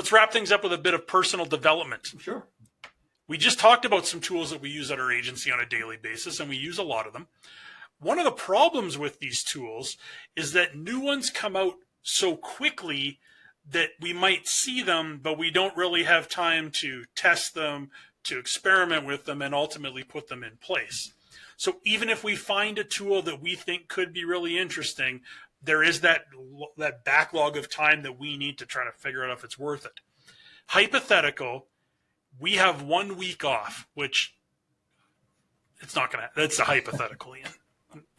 let's wrap things up with a bit of personal development. Sure. We just talked about some tools that we use at our agency on a daily basis, and we use a lot of them. One of the problems with these tools is that new ones come out so quickly that we might see them, but we don't really have time to test them, to experiment with them, and ultimately put them in place. So even if we find a tool that we think could be really interesting, there is that backlog of time that we need to try to figure out if it's worth it. Hypothetical, we have 1 week off, which it's not going to, that's a hypothetical, Ian.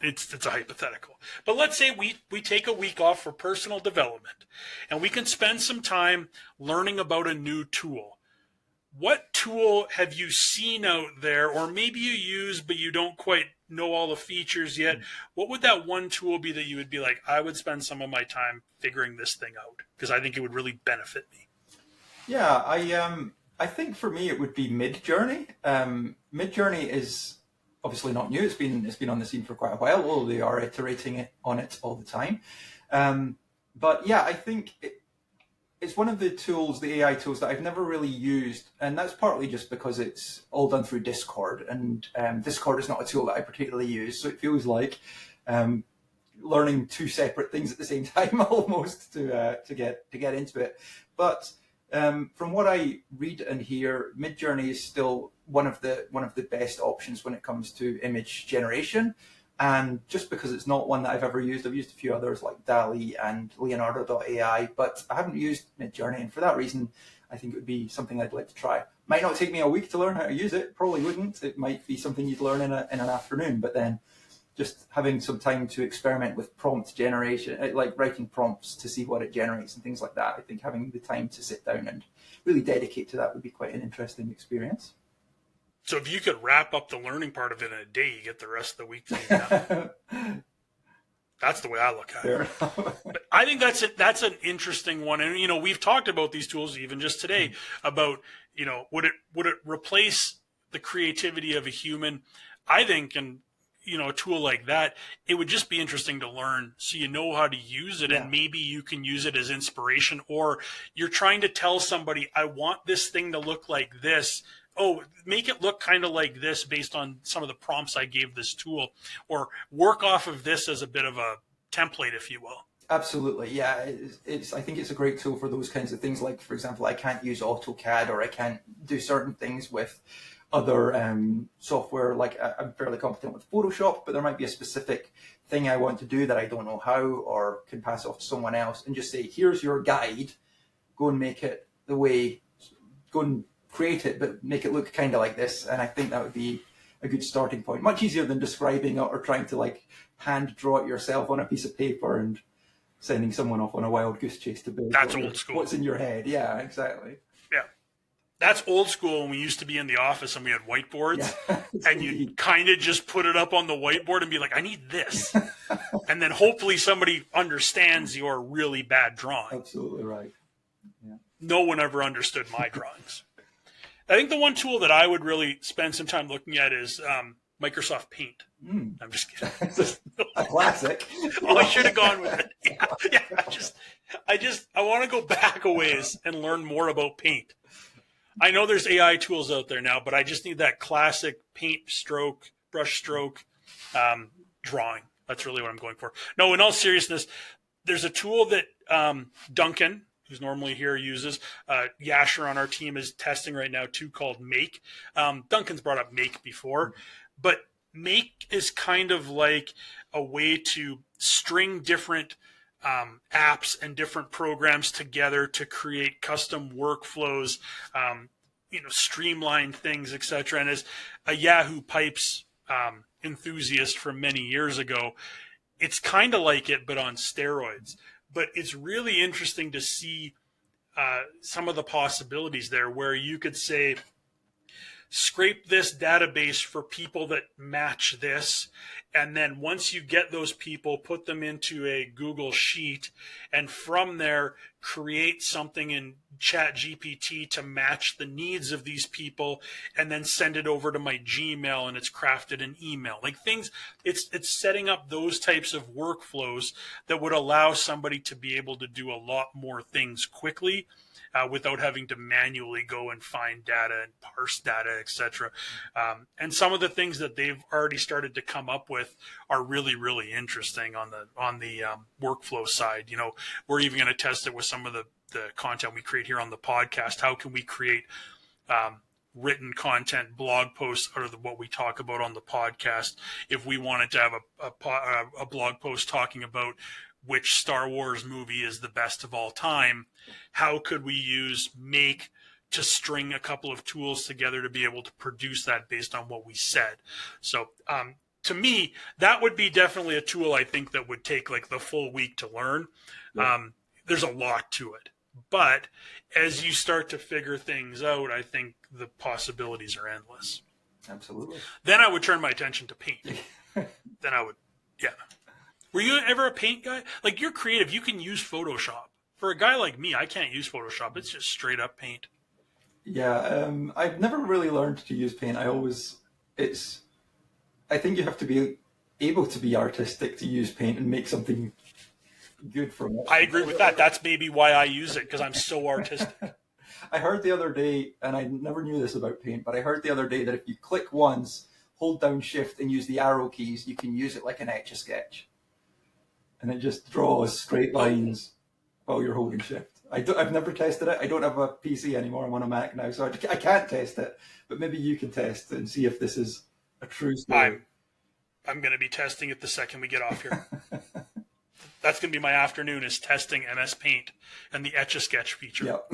It's a hypothetical. But let's say we take a week off for personal development, and we can spend some time learning about a new tool. What tool have you seen out there, or maybe you use but you don't quite know all the features yet? What would that one tool be that you would be like, I would spend some of my time figuring this thing out because I think it would really benefit me? Yeah, I think for me it would be Midjourney. Midjourney is obviously not new. It's been on the scene for quite a while, although they are iterating on it all the time. But yeah, I think it's one of the tools, the AI tools, that I've never really used, and that's partly just because it's all done through Discord, and Discord is not a tool that I particularly use, so it feels like learning two separate things at the same time almost to get into it. But from what I read and hear, Midjourney is still one of the best options when it comes to image generation. And just because it's not one that I've ever used, I've used a few others like DALL-E and Leonardo.ai, but I haven't used Midjourney, and for that reason, I think it would be something I'd like to try. Might not take me a week to learn how to use it, probably wouldn't. It might be something you'd learn in an afternoon, but then just having some time to experiment with prompt generation, like writing prompts to see what it generates and things like that, I think having the time to sit down and really dedicate to that would be quite an interesting experience. So if you could wrap up the learning part of it in a day, you get the rest of the week to do that. That's the way I look at it. But I think that's an interesting one. And, we've talked about these tools even just today about, would it replace the creativity of a human? I think, and, a tool like that, it would just be interesting to learn so you know how to use it, and maybe you can use it as inspiration, or you're trying to tell somebody, I want this thing to look like this. Oh, make it look kind of like this based on some of the prompts I gave this tool, or work off of this as a bit of a template, if you will. Absolutely, yeah. I think it's a great tool for those kinds of things. Like, for example, I can't use AutoCAD, or I can't do certain things with other software. Like, I'm fairly competent with Photoshop, but there might be a specific thing I want to do that I don't know how, or can pass off to someone else and just say, here's your guide, go and make it the way, go and create it, but make it look kind of like this. And I think that would be a good starting point. Much easier than describing it or trying to like hand draw it yourself on a piece of paper and sending someone off on a wild goose chase to build. That's old school. What's in your head? Yeah, exactly. Yeah. That's old school when we used to be in the office and we had whiteboards, and you kind of just put it up on the whiteboard and be like, I need this. And then hopefully somebody understands your really bad drawing. Absolutely right. Yeah. No one ever understood my drawings. I think the one tool that I would really spend some time looking at is Microsoft Paint. I'm just kidding. A classic. Oh, I should have gone with it. Yeah. I want to go back a ways and learn more about Paint. I know there's AI tools out there now, but I just need that classic paint stroke, brush stroke drawing. That's really what I'm going for. No, in all seriousness, there's a tool that Duncan, who's normally here, uses. Yasher on our team is testing right now too, called Make. Duncan's brought up Make before, but Make is kind of like a way to string different apps and different programs together to create custom workflows, streamline things, etc. And as a Yahoo Pipes enthusiast from many years ago, it's kind of like it, but on steroids. But it's really interesting to see some of the possibilities there, where you could say, scrape this database for people that match this. And then once you get those people, put them into a Google Sheet, and from there, create something in ChatGPT to match the needs of these people, and then send it over to my Gmail, and it's crafted an email. Like things, it's setting up those types of workflows that would allow somebody to be able to do a lot more things quickly. without having to manually go and find data and parse data, etc. And some of the things that they've already started to come up with are really, really interesting on the workflow side. You know, we're even going to test it with some of the content we create here on the podcast. How can we create written content, blog posts out of what we talk about on the podcast? If we wanted to have a blog post talking about which Star Wars movie is the best of all time, how could we use Make to string a couple of tools together to be able to produce that based on what we said? So to me, that would be definitely a tool I think that would take like the full week to learn. Yeah. There's a lot to it. But as you start to figure things out, I think the possibilities are endless. Absolutely. Then I would turn my attention to paint. Then I would, yeah. Were you ever a paint guy? Like, you're creative. You can use Photoshop. For a guy like me, I can't use Photoshop. It's just straight up paint. Yeah, I've never really learned to use paint. I think you have to be able to be artistic to use paint and make something good from it. I agree with that. That's maybe why I use it, because I'm so artistic. I heard the other day, and I never knew this about paint, but I heard the other day that if you click once, hold down shift and use the arrow keys, you can use it like an Etch-a-Sketch. And it just draws straight lines while you're holding shift. I've never tested it. I don't have a PC anymore. I'm on a Mac now, so I can't test it. But maybe you can test it and see if this is a true story. I'm going to be testing it the second we get off here. That's going to be my afternoon, is testing MS Paint and the Etch-a-Sketch feature. Yep.